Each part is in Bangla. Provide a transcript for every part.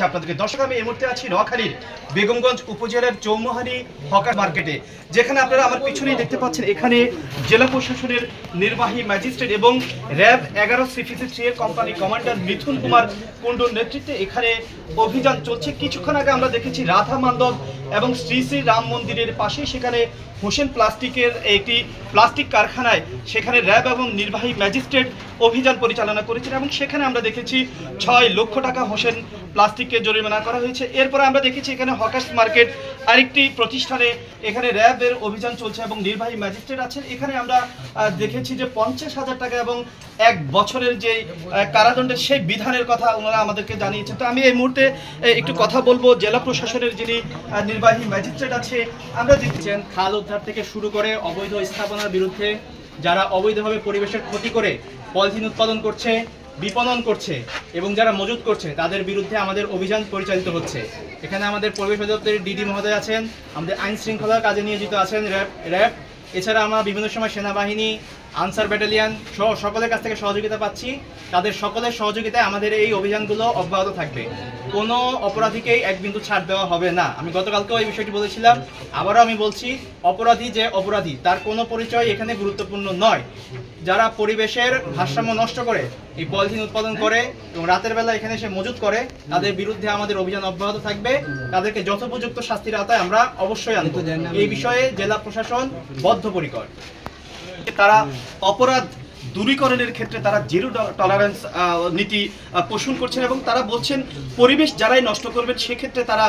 আপনাদেরকে দর্শক, আমি এই মুহূর্তে আছি নোয়াখালীর বেগমগঞ্জ উপজেলার চৌমুহানি হকার মার্কেটে, যেখানে আপনারা আমার পিছনেই দেখতে পাচ্ছেন এখানে জেলা প্রশাসনের নির্বাহী ম্যাজিস্ট্রেট এবং র্যাব 11 CPC-3 এর কোম্পানি কমান্ডার মিথুন কুমার কুণ্ডুর নেতৃত্বে এখানে অভিযান চলছে। কিছুক্ষণ আগে আমরা দেখেছি রাধা মান্ডব এবং শ্রী শ্রী রাম মন্দিরের পাশেই সেখানে হোসেন প্লাস্টিকের একটি প্লাস্টিক কারখানায় সেখানে র্যাব এবং নির্বাহী ম্যাজিস্ট্রেট অভিযান পরিচালনা করেছেন এবং সেখানে আমরা দেখেছি 6 লক্ষ টাকা হোসেন প্লাস্টিককে জরিমানা করা হয়েছে। এরপরে আমরা দেখেছি এখানে হকার্স মার্কেট আরেকটি প্রতিষ্ঠানে এখানে র্যাবের অভিযান চলছে এবং নির্বাহী ম্যাজিস্ট্রেট আছেন। এখানে আমরা দেখেছি যে 50,000 টাকা এবং 1 বছরের যে কারাদণ্ডের সেই বিধানের কথা ওনারা আমাদেরকে জানিয়েছেন। তো আমি এই মুহূর্তে একটু কথা বলবো জেলা প্রশাসনের যিনি নির্বাহী ম্যাজিস্ট্রেট আছে। আমরা দেখছেন খাল উদ্ধার থেকে শুরু করে অবৈধ স্থাপনার বিরুদ্ধে যারা অবৈধভাবে পরিবেশের ক্ষতি করে পলিথিন উৎপাদন করছে, বিপণন করছে এবং যারা মজুত করছে তাদের বিরুদ্ধে আমাদের অভিযান পরিচালিত হচ্ছে। এখানে আমাদের পরিবেশ অধিদপ্তরের ডিডি মহোদয় আছেন, আমাদের আইন শৃঙ্খলার কাজে নিয়োজিত আছেন র্যাব, এছাড়া আমরা বিভিন্ন সময় সেনাবাহিনী, আনসার ব্যাটালিয়ন সহ সকলের কাছ থেকে সহযোগিতা পাচ্ছি। তাদের সকলের সহযোগিতায় আমাদের এই অভিযানগুলো অব্যাহত থাকবে। কোনো অপরাধীকেই এক বিন্দু ছাড় দেওয়া হবে না। আমি গতকালকেও এই বিষয়টি বলেছিলাম, আবারও আমি বলছি, অপরাধী যে অপরাধী তার কোনো পরিচয় এখানে গুরুত্বপূর্ণ নয়। যারা পরিবেশের ভারসাম্য নষ্ট করে এই পলিথিন উৎপাদন করে এবং রাতের বেলা এখানে এসে মজুত করে তাদের বিরুদ্ধে আমাদের অভিযান অব্যাহত থাকবে। তাদেরকে যথোপযুক্ত শাস্তির আওতায় আমরা অবশ্যই আনব। এই বিষয়ে জেলা প্রশাসন বদ্ধপরিকর। তারা অপরাধ দূরীকরণের ক্ষেত্রে তারা জিরো টলারেন্স নীতি পোষণ করছেন এবং তারা বলছেন পরিবেশ যারাই নষ্ট করবেন সেক্ষেত্রে তারা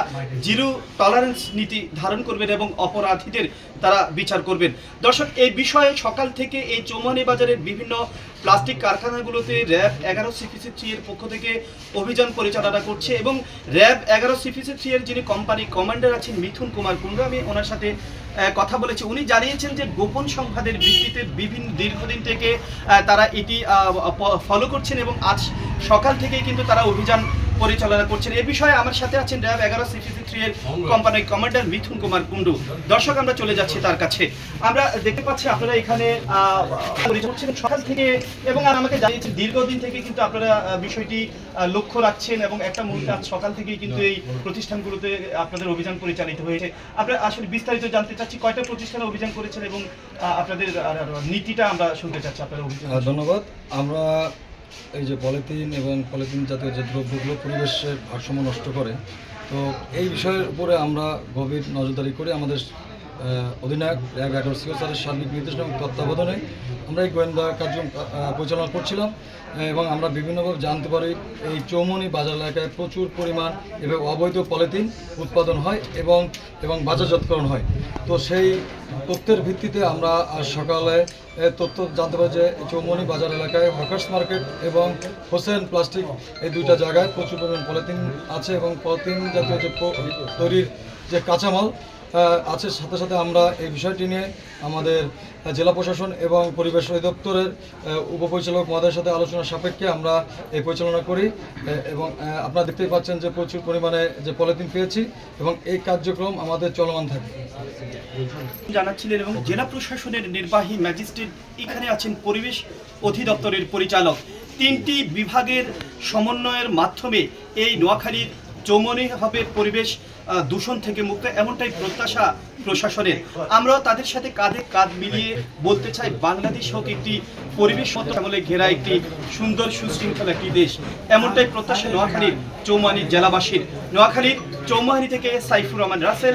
জিরো টলারেন্স নীতি ধারণ করবেন এবং অপরাধীদের তারা বিচার করবেন। দর্শক, এই বিষয়ে সকাল থেকে এই চৌমুহানি বাজারের বিভিন্ন প্লাস্টিক কারখানাগুলোতে র্যাব 11 CPC-3 এর পক্ষ থেকে অভিযান পরিচালনা করছে এবং র্যাব 11 CPC-3 এর যিনি কোম্পানি কমান্ডার আছেন মিথুন কুমার কুণ্ডু, আমি ওনার সাথে কথা বলেছি। উনি জানিয়েছেন যে গোপন সংবাদের ভিত্তিতে বিভিন্ন দীর্ঘদিন থেকে তারা এটি ফলো করছেন এবং আজ সকাল থেকেই কিন্তু তারা অভিযান পরিচালনা করছেন। এই বিষয়ে আমার সাথে আছেন র্যাব 11 CPC-3 এর কোম্পানি কমান্ডার মিথুন কুমার কুণ্ডু। দর্শক, আমরা চলে যাচ্ছি তার কাছে। আমরা দেখতে পাচ্ছি আপনারা এখানে সকাল থেকে এবং আমাকে জানিয়েছেন দীর্ঘদিন থেকে কিন্তু আপনারা বিষয়টি লক্ষ্য রাখছেন এবং একটা মুহূর্তে আজ সকাল থেকেই কিন্তু এই প্রতিষ্ঠানগুলোতে আপনাদের অভিযান পরিচালিত হয়েছে। আমরা আসলে বিস্তারিত জানতে চাচ্ছি কয়টা প্রতিষ্ঠানে অভিযান করেছেন এবং আপনাদের নীতিটা আমরা শুনতে চাচ্ছি আপনাদের অভিযান। ধন্যবাদ। আমরা এই যে পলিথিন এবং পলিথিন জাতীয় যে দ্রব্যগুলো পরিবেশের ভারসাম্য নষ্ট করে, তো এই বিষয়ের উপরে আমরা গভীর নজরদারি করি। আমাদের অধিনায়ক র্যাব 11 স্যারের সার্বিক নির্দেশনা এবং তত্ত্বাবধানে আমরা এই গোয়েন্দা কার্যক্রম পরিচালনা করছিলাম এবং আমরা বিভিন্নভাবে জানতে পারি এই চৌমুহানি বাজার এলাকায় প্রচুর পরিমাণ এবং অবৈধ পলিথিন উৎপাদন হয় এবং বাজারজাতকরণ হয়। তো সেই তথ্যের ভিত্তিতে আমরা আজ সকালে তথ্য জানতে পারি যে চৌমুহানি বাজার এলাকায় হকার্স মার্কেট এবং হোসেন প্লাস্টিক এই দুইটা জায়গায় প্রচুর পরিমাণ পলিথিন আছে এবং পলিথিন জাতীয় যে তৈরির যে কাঁচামাল আছে। সাথে সাথে আমরা এই বিষয়টি নিয়ে আমাদের জেলা প্রশাসন এবং পরিবেশ অধিদপ্তরের উপপরিচালক মহোদয়ের সাথে আলোচনা সাপেক্ষে আমরা এই পরিচালনা করি এবং আপনারা দেখতেই পাচ্ছেন যে প্রচুর পরিমাণে যে পলিথিন পেয়েছি এবং এই কার্যক্রম আমাদের চলমান থাকে। জানাচ্ছিলেন এবং জেলা প্রশাসনের নির্বাহী ম্যাজিস্ট্রেট এখানে আছেন পরিবেশ অধিদপ্তরের পরিচালক। 3টি বিভাগের সমন্বয়ের মাধ্যমে এই নোয়াখালীর চৌমুহানি হবে পরিবেশ দূষণ থেকে মুক্ত, এমনটাই প্রত্যাশা প্রশাসনের। আমরাও তাদের সাথে কাঁধে কাঁধ মিলিয়ে বলতে চাই বাংলাদেশ হোক একটি পরিবেশ আমলে ঘেরা একটি সুন্দর সুশৃঙ্খল একটি দেশ, এমনটাই প্রত্যাশা নোয়াখালীর চৌমুহানির জেলাবাসীর। নোয়াখালীর চৌমুহানি থেকে সাইফুর রহমান রাসেল।